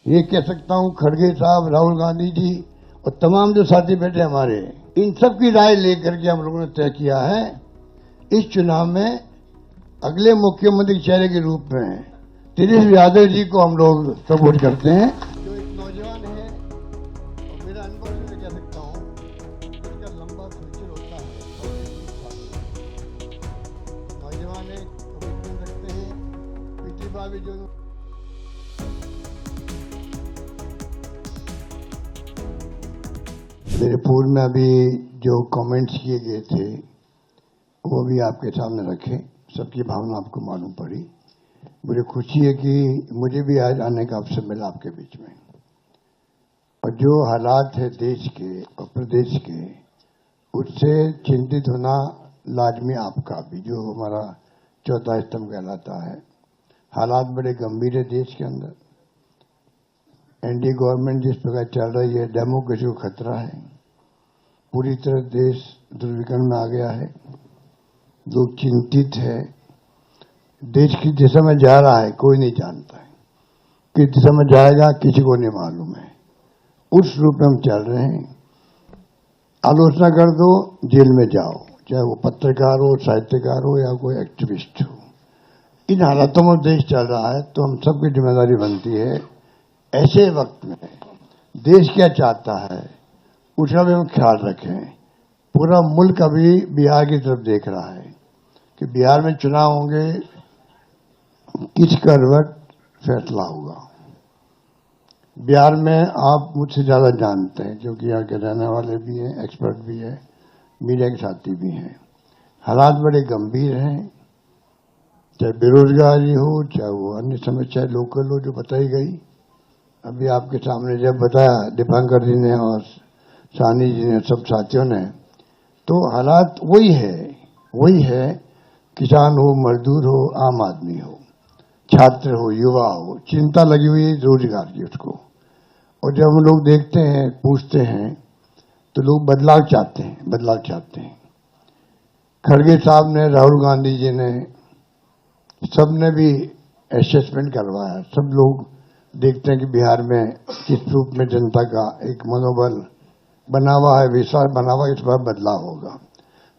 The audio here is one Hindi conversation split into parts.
ये कह सकता हूं खड़गे साहब, राहुल गांधी जी और तमाम जो साथी बैठे हमारे, इन सब की राय लेकर के हम लोगों ने तय किया है इस चुनाव में अगले मुख्यमंत्री के चेहरे के रूप में तेजस्वी यादव जी को हम लोग सपोर्ट करते हैं। जो एक नौजवान है और मेरा अनुभव से मैं कह सकता हूँ इसका लंबा फ्यूचर होता है। नौजवान है, कमिटमेंट रखते हैं। पिछली बार भी जो मेरे पूर्व में अभी जो कमेंट्स किए गए थे वो भी आपके सामने रखे, सबकी भावना आपको मालूम पड़ी। मुझे खुशी है कि मुझे भी आज आने का अवसर मिला आपके बीच में। और जो हालात है देश के और प्रदेश के, उससे चिंतित होना लाजमी आपका भी, जो हमारा चौथा स्तंभ कहलाता है। हालात बड़े गंभीर है देश के अंदर। एनडीए गवर्नमेंट जिस प्रकार चल रही है, डेमोक्रेसी को खतरा है। पूरी तरह देश दुर्विकरण में आ गया है। लोग चिंतित है। देश किस दिशा में जा रहा है कोई नहीं जानता है। किस दिशा में जाएगा किसी को नहीं मालूम है। उस रूप में हम चल रहे हैं। आलोचना कर दो, जेल में जाओ, चाहे वो पत्रकार हो, साहित्यकार हो या कोई एक्टिविस्ट हो। इन हालातों में देश चल रहा है, तो हम सबकी जिम्मेदारी बनती है ऐसे वक्त में देश क्या चाहता है उसका भी हम ख्याल रखें। पूरा मुल्क अभी बिहार की तरफ देख रहा है कि बिहार में चुनाव होंगे, किस करवट फैसला होगा। बिहार में आप मुझसे ज्यादा जानते हैं क्योंकि यहाँ के रहने वाले भी हैं, एक्सपर्ट भी हैं, मीडिया के साथी भी हैं। हालात बड़े गंभीर हैं, चाहे बेरोजगारी हो, चाहे वो अन्य समस्या लोकल हो जो बताई गई। अभी आपके सामने जब बताया दीपांकर जी ने और सानी जी ने, सब साथियों ने, तो हालात वही है। किसान हो, मजदूर हो, आम आदमी हो, छात्र हो, युवा हो, चिंता लगी हुई है रोजगार की उसको। और जब हम लोग देखते हैं, पूछते हैं, तो लोग बदलाव चाहते हैं। खड़गे साहब ने, राहुल गांधी जी ने, सबने भी असेसमेंट करवाया। सब लोग देखते हैं कि बिहार में किस रूप में जनता का एक मनोबल बना हुआ है, विश्वास बना हुआ है, इस बार बदलाव होगा।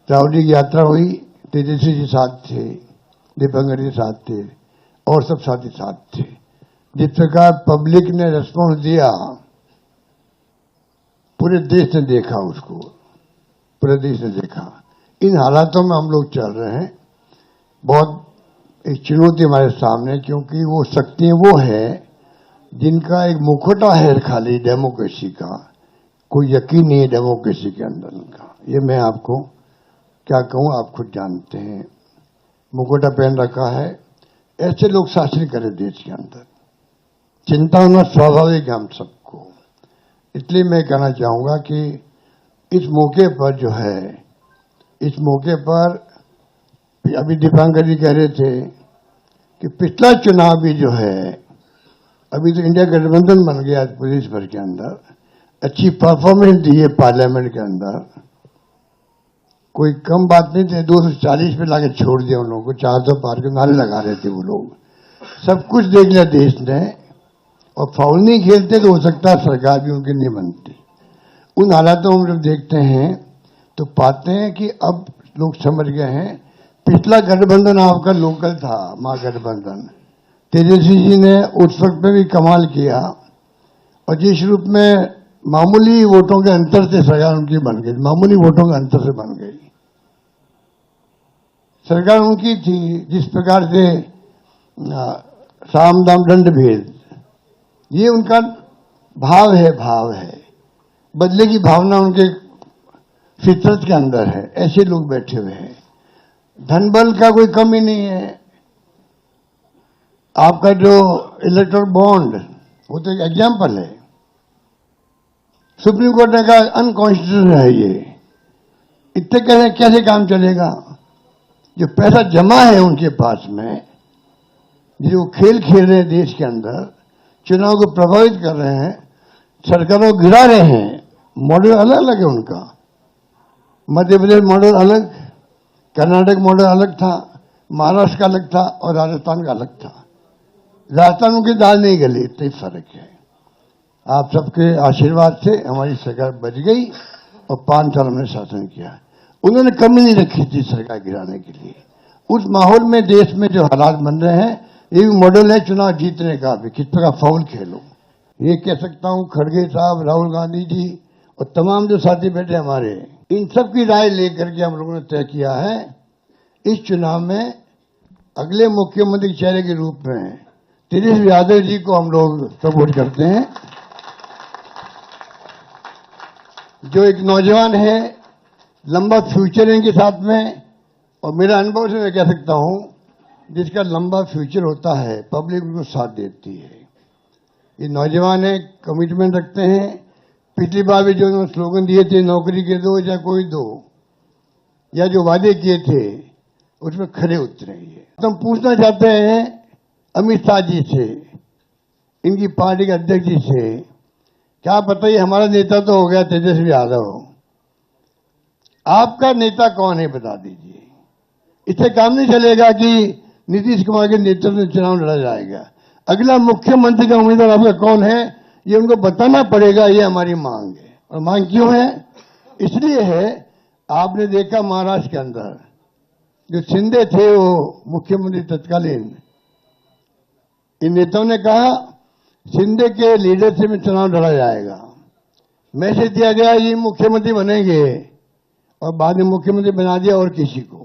राहुल जी की यात्रा हुई, तेजस्वी जी साथ थे, दीपांकर जी साथ थे और सब साथी साथ थे। जिस प्रकार पब्लिक ने रिस्पॉन्स दिया, पूरे देश ने देखा उसको, पूरे देश ने देखा। इन हालातों में हम लोग चल रहे हैं। बहुत एक चुनौती हमारे सामने, क्योंकि वो शक्तियां वो है जिनका एक मुखौटा है खाली डेमोक्रेसी का। कोई यकीन नहीं है डेमोक्रेसी के अंदर उनका। ये मैं आपको क्या कहूं, आप खुद जानते हैं। मुखौटा पहन रखा है। ऐसे लोग शासन करें देश के अंदर, चिंता होना स्वाभाविक है हम सबको। इसलिए मैं कहना चाहूंगा कि इस मौके पर जो है, इस मौके पर अभी दीपांकर जी कह रहे थे कि पिछला चुनाव भी जो है, अभी तो इंडिया गठबंधन बन गया प्रदेश भर के अंदर, अच्छी परफॉर्मेंस दी है पार्लियामेंट के अंदर। कोई कम बात नहीं थी, 240 पे लाके छोड़ दिया उन लोगों को। 400 पार के नारे लगा रहे थे वो लोग। सब कुछ देख लिया देश ने, और फाउल नहीं खेलते तो हो सकता है सरकार भी उनकी नहीं बनती। उन हालातों में जब देखते हैं तो पाते हैं कि अब लोग समझ गए हैं। पिछला गठबंधन आपका लोकल था, महागठबंधन। तेजस्वी जी ने उस वक्त में भी कमाल किया, और जिस रूप में मामूली वोटों के अंतर से सरकार उनकी बन गई, मामूली वोटों के अंतर से बन गई सरकार उनकी थी। जिस प्रकार से साम दाम दंड भेद, ये उनका भाव है। बदले की भावना उनके फितरत के अंदर है। ऐसे लोग बैठे हुए हैं। धन बल का कोई कमी नहीं है। आपका जो इलेक्टोरल बॉन्ड, वो तो एक एग्जाम्पल है। सुप्रीम कोर्ट ने कहा अनकॉन्स्टिट्यूशनल है ये। इतने कैसे काम चलेगा? जो पैसा जमा है उनके पास में, जो खेल खेल रहे हैं देश के अंदर, चुनाव को प्रभावित कर रहे हैं, सरकारों को गिरा रहे हैं। मॉडल अलग अलग है उनका। मध्य प्रदेश मॉडल अलग, कर्नाटक मॉडल अलग था, महाराष्ट्र का अलग था और राजस्थान का अलग था। राजस्थान की दाल नहीं गली, इतना ही फर्क है। आप सबके आशीर्वाद से हमारी सरकार बच गई और 5 साल हमने शासन किया। उन्होंने कमी नहीं रखी थी सरकार गिराने के लिए। उस माहौल में देश में जो हालात बन रहे हैं, ये भी मॉडल है चुनाव जीतने का भी, किस तरह फाउल खेलो। ये कह सकता हूं खड़गे साहब, राहुल गांधी जी और तमाम जो साथी बैठे हमारे, इन सब की राय लेकर के हम लोगों ने तय किया है इस चुनाव में अगले मुख्यमंत्री के चेहरे के रूप में तेजस्वी यादव जी को हम लोग सपोर्ट करते हैं, जो एक नौजवान है, लंबा फ्यूचर है इनके साथ में। और मेरा अनुभव से मैं कह सकता हूं, जिसका लंबा फ्यूचर होता है पब्लिक उनको साथ देती है। ये नौजवान है, कमिटमेंट रखते हैं। पिछली बार भी जो उन्होंने स्लोगन दिए थे, नौकरी के दो या कोई दो, या जो वादे किए थे उसमें खरे उतरे। तो हम पूछना चाहते हैं अमित शाह जी से, इनकी पार्टी के अध्यक्ष जी से, क्या बताइए, हमारा नेता तो हो गया तेजस्वी यादव, आपका नेता कौन है बता दीजिए। इससे काम नहीं चलेगा कि नीतीश कुमार के नेतृत्व में चुनाव लड़ा जाएगा। अगला मुख्यमंत्री का उम्मीदवार आपका कौन है, ये उनको बताना पड़ेगा। ये हमारी मांग है। और मांग क्यों है? इसलिए है, आपने देखा महाराष्ट्र के अंदर जो शिंदे थे, वो मुख्यमंत्री तत्कालीन, इन नेताओं ने कहा शिंदे के लीडरशिप में चुनाव लड़ा जाएगा। मैसेज दिया गया ये मुख्यमंत्री बनेंगे, और बाद में मुख्यमंत्री बना दिया और किसी को।